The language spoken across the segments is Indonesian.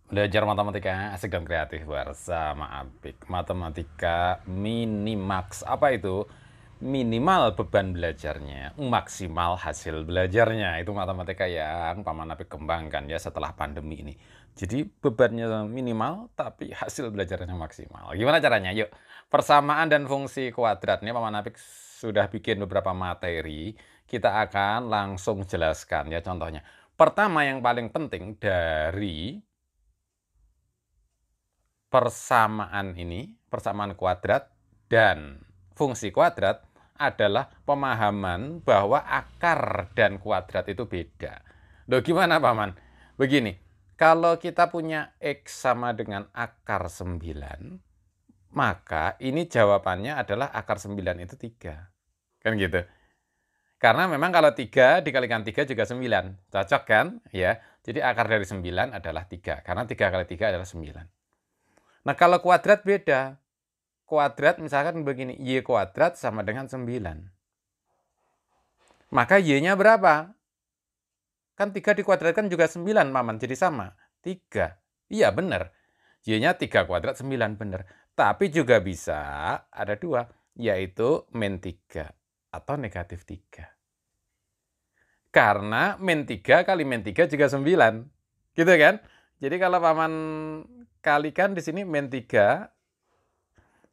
Belajar matematika asik dan kreatif bersama Apik. Matematika Minimax. Apa itu? Minimal beban belajarnya, maksimal hasil belajarnya. Itu matematika yang Paman Apik kembangkan ya setelah pandemi ini. Jadi bebannya minimal, tapi hasil belajarnya maksimal. Gimana caranya? Yuk, persamaan dan fungsi kuadrat. Ini Paman Apik sudah bikin beberapa materi. Kita akan langsung jelaskan ya contohnya. Pertama yang paling penting dari persamaan kuadrat dan fungsi kuadrat adalah pemahaman bahwa akar dan kuadrat itu beda. Loh gimana Paman? Begini, kalau kita punya X sama dengan akar 9, maka ini jawabannya adalah akar 9 itu 3. Kan gitu. Karena memang kalau 3 dikalikan 3 juga 9. Cocok kan? Ya. Jadi akar dari 9 adalah 3. Karena 3 kali 3 adalah 9. Nah, kalau kuadrat beda. Kuadrat misalkan begini, Y kuadrat sama dengan 9. Maka Y-nya berapa? Kan 3 dikuadratkan juga 9, Paman. Jadi sama. 3. Iya, benar. Y-nya 3 kuadrat 9, benar. Tapi juga bisa ada 2, yaitu min 3 atau negatif 3. Karena min 3 kali min 3 juga 9. Gitu kan? Jadi kalau Paman kalikan di sini min 3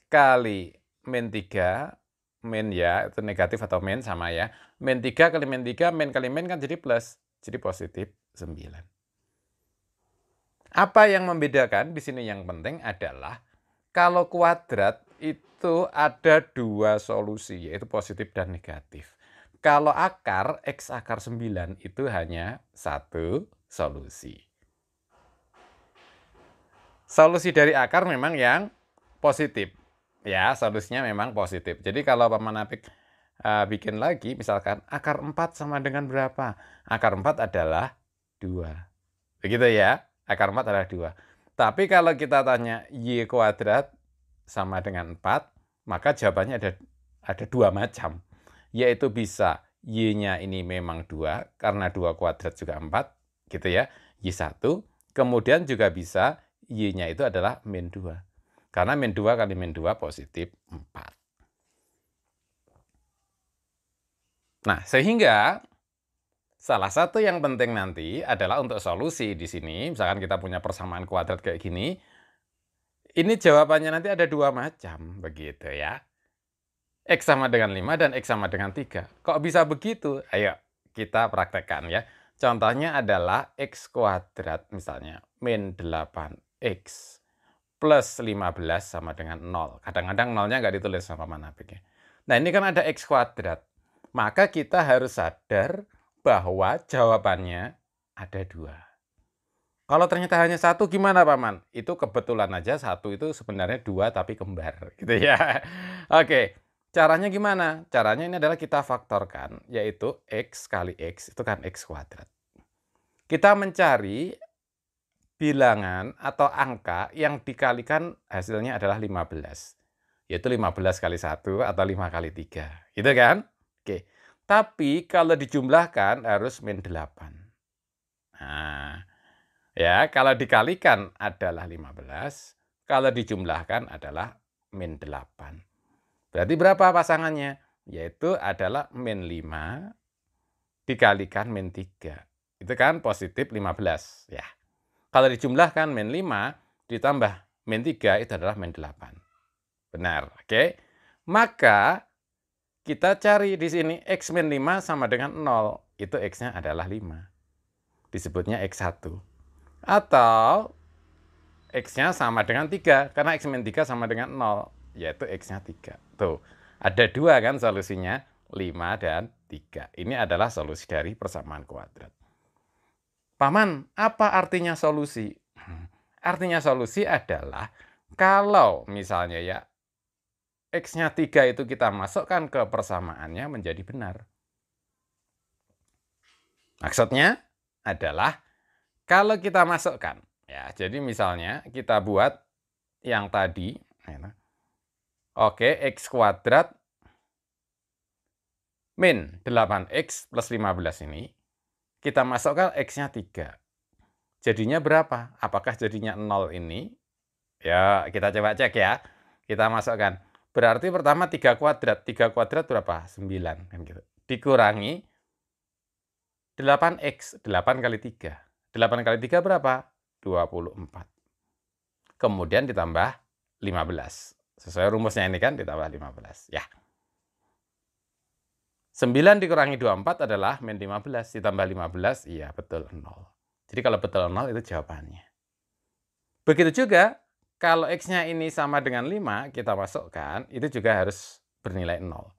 kali min 3, min ya, itu negatif atau min sama ya. Min 3 kali min 3, min kali min kan jadi plus. Jadi positif 9. Apa yang membedakan di sini yang penting adalah kalau kuadrat itu ada 2 solusi, yaitu positif dan negatif. Kalau akar, X akar 9 itu hanya 1 solusi. Solusi dari akar memang yang positif. Ya, solusinya memang positif. Jadi kalau Paman Apik bikin lagi, misalkan akar 4 sama dengan berapa? Akar 4 adalah 2. Begitu ya, akar 4 adalah 2. Tapi kalau kita tanya Y kuadrat sama dengan 4, maka jawabannya ada 2 macam. Yaitu bisa Y-nya ini memang 2, karena 2 kuadrat juga 4, gitu ya, Y1. Kemudian juga bisa Y-nya itu adalah min 2. Karena min 2 kali min 2 positif 4. Nah, sehingga salah satu yang penting nanti adalah untuk solusi di sini, misalkan kita punya persamaan kuadrat kayak gini, ini jawabannya nanti ada 2 macam, begitu ya. X sama dengan 5 dan X sama dengan 3. Kok bisa begitu? Ayo kita praktekkan ya. Contohnya adalah X kuadrat misalnya min 8X plus 15 sama dengan 0. Kadang-kadang 0-nya nggak ditulis sama Paman Apik ya. Nah, ini kan ada X kuadrat. Maka kita harus sadar bahwa jawabannya ada 2. Kalau ternyata hanya 1 gimana Paman? Itu kebetulan aja 1 itu sebenarnya 2 tapi kembar gitu ya. Oke, caranya gimana? Caranya ini adalah kita faktorkan, yaitu X kali X itu kan X kuadrat. Kita mencari bilangan atau angka yang dikalikan hasilnya adalah 15. Yaitu 15 kali 1 atau 5 kali 3. Gitu kan? Oke. Tapi kalau dijumlahkan harus min 8. Nah, ya kalau dikalikan adalah 15, kalau dijumlahkan adalah min 8. Berarti berapa pasangannya? Yaitu adalah min 5 dikalikan min 3. Itu kan positif 15 ya. Kalau dijumlahkan min 5 ditambah min 3 itu adalah min 8. Benar, oke? Maka kita cari di sini X min 5 sama dengan 0. Itu X-nya adalah 5. Disebutnya X1. Atau X-nya sama dengan 3. Karena X min 3 sama dengan 0. Yaitu X-nya 3. Tuh, ada 2 kan solusinya. 5 dan 3. Ini adalah solusi dari persamaan kuadrat. Paman, apa artinya solusi? Artinya solusi adalah kalau misalnya ya X-nya 3 itu kita masukkan ke persamaannya menjadi benar. Maksudnya adalah kalau kita masukkan, ya jadi misalnya kita buat yang tadi, oke, X kuadrat min 8X plus 15 ini, kita masukkan X-nya 3. Jadinya berapa? Apakah jadinya 0 ini? Ya, kita coba cek ya. Kita masukkan. Berarti pertama 3 kuadrat. 3 kuadrat berapa? 9. Kan gitu. Dikurangi 8x. 8 kali 3. 8 kali 3 berapa? 24. Kemudian ditambah 15. Sesuai rumusnya ini kan ditambah 15. Ya. 9 dikurangi 24 adalah min 15. Ditambah 15, iya betul 0. Jadi kalau betul 0 itu jawabannya. Begitu juga kalau X-nya ini sama dengan 5, kita masukkan, itu juga harus bernilai 0.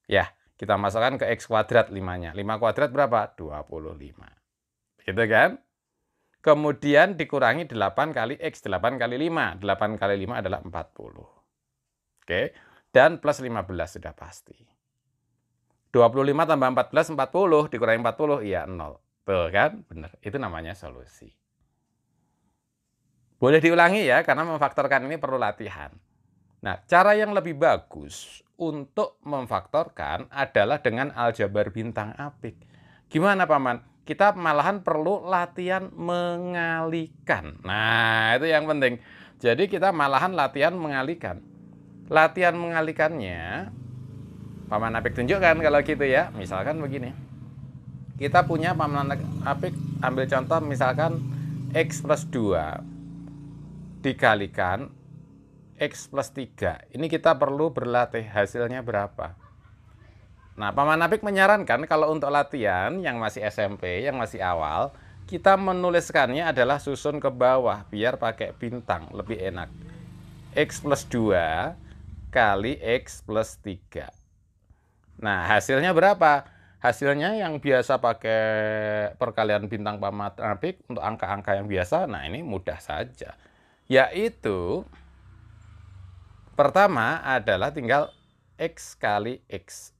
Ya, kita masukkan ke X kuadrat 5-nya. 5 kuadrat berapa? 25. Gitu kan? Kemudian dikurangi 8 kali X. 8 kali 5. 8 kali 5 adalah 40. Oke. Dan plus 15 sudah pasti. 25 tambah 14, 40. Dikurangi 40, iya 0. Tuh kan? Benar. Itu namanya solusi. Boleh diulangi ya, karena memfaktorkan ini perlu latihan. Nah, cara yang lebih bagus untuk memfaktorkan adalah dengan aljabar bintang apik. Gimana, Paman? Kita malahan perlu latihan mengalikan. Nah, itu yang penting. Jadi kita malahan latihan mengalikan. Latihan mengalikannya, Paman Apik tunjukkan kalau gitu ya. Misalkan begini. Kita punya Paman Apik, ambil contoh misalkan X plus 2 dikalikan X plus 3. Ini kita perlu berlatih hasilnya berapa. Nah, Paman Apik menyarankan kalau untuk latihan yang masih SMP, yang masih awal, kita menuliskannya adalah susun ke bawah, biar pakai bintang, lebih enak. X plus 2 kali X plus 3. Nah, hasilnya berapa? Hasilnya yang biasa pakai perkalian bintang Paman Apik, untuk angka-angka yang biasa, nah ini mudah saja. Yaitu pertama adalah tinggal X kali X.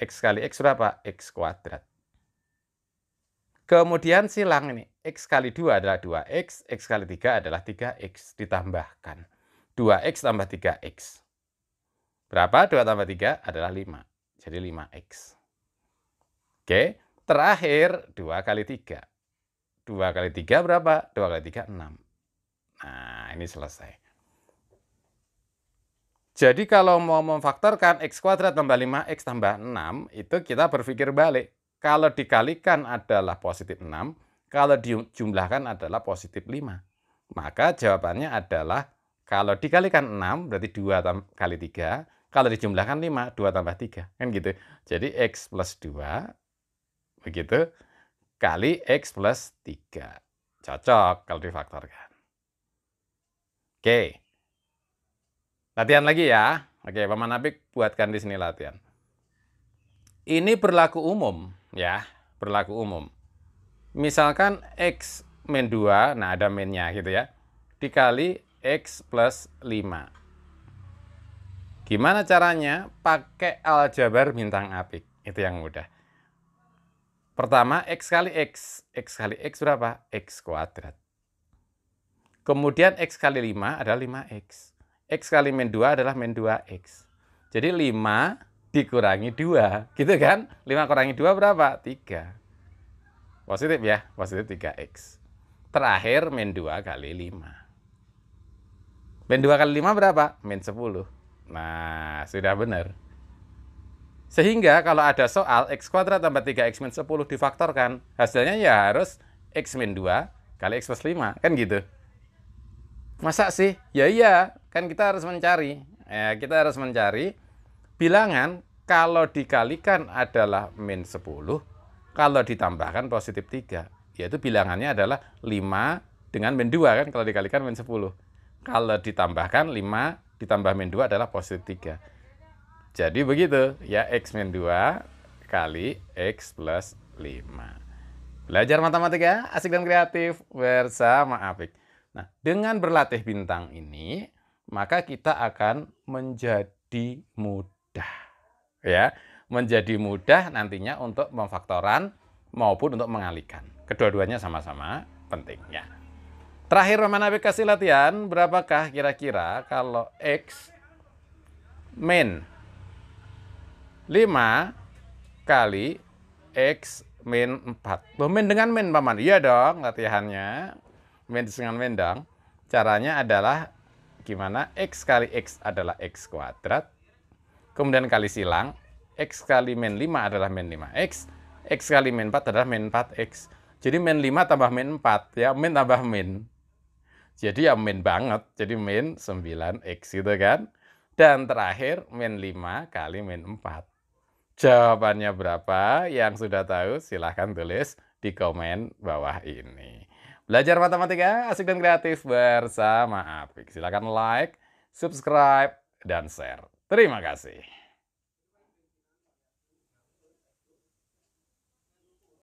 X kali X berapa? X kuadrat. Kemudian silang ini. X kali 2 adalah 2X. X kali 3 adalah 3X. Ditambahkan. 2X tambah 3X. Berapa? 2 tambah 3 adalah 5. Jadi 5X. Oke. Terakhir 2 kali 3. 2 kali 3 berapa? 2 kali 3, 6. Nah, ini selesai. Jadi kalau mau memfaktorkan X kuadrat tambah 5X tambah 6, itu kita berpikir balik. Kalau dikalikan adalah positif 6, kalau dijumlahkan adalah positif 5. Maka jawabannya adalah kalau dikalikan 6 berarti 2 kali 3, kalau dijumlahkan 5, 2 tambah 3. Kan gitu. Jadi X plus 2, begitu, kali X plus 3. Cocok kalau difaktorkan. Oke. Latihan lagi ya. Oke, Paman Apik buatkan di sini latihan. Ini berlaku umum ya, berlaku umum. Misalkan X min 2, nah ada minnya gitu ya, dikali X plus 5. Gimana caranya? Pakai aljabar bintang apik, itu yang mudah. Pertama, X kali X. X kali X berapa? X kuadrat. Kemudian X kali 5 adalah 5X. X kali min 2 adalah min 2X. Jadi 5 dikurangi 2. Gitu kan? 5 kurangi 2 berapa? 3. Positif ya? Positif 3X. Terakhir min 2 kali 5. Min 2 kali 5 berapa? Min 10. Nah, sudah benar. Sehingga kalau ada soal X kuadrat tambah 3X min 10 difaktorkan, hasilnya ya harus X min 2 kali X plus 5. Kan gitu. Masa sih? Ya iya, kan kita harus mencari. Ya, kita harus mencari bilangan kalau dikalikan adalah min 10, kalau ditambahkan positif 3. Yaitu bilangannya adalah 5 dengan min 2 kan kalau dikalikan min 10. Kalau ditambahkan 5 ditambah min 2 adalah positif 3. Jadi begitu, ya X min 2 kali X plus 5. Belajar matematika asik dan kreatif bersama Apik. Nah, dengan berlatih bintang ini, maka kita akan menjadi mudah. Ya, menjadi mudah nantinya untuk memfaktoran maupun untuk mengalikan. Kedua-duanya sama-sama penting ya. Terakhir Paman Apik kasih latihan, berapakah kira-kira kalau X min 5 kali X min 4. Loh, min dengan min, Paman? Iya dong, latihannya. Min dengan min dong. Caranya adalah gimana? X kali X adalah X kuadrat. Kemudian kali silang. X kali min 5 adalah min 5X. X kali min 4 adalah min 4X. Jadi min 5 tambah min 4. Ya, min tambah min. Jadi ya min banget. Jadi min 9X gitu kan. Dan terakhir min 5 kali min 4. Jawabannya berapa? Yang sudah tahu silahkan tulis di komen bawah ini. Belajar matematika asik dan kreatif bersama Apik. Silahkan like, subscribe, dan share. Terima kasih.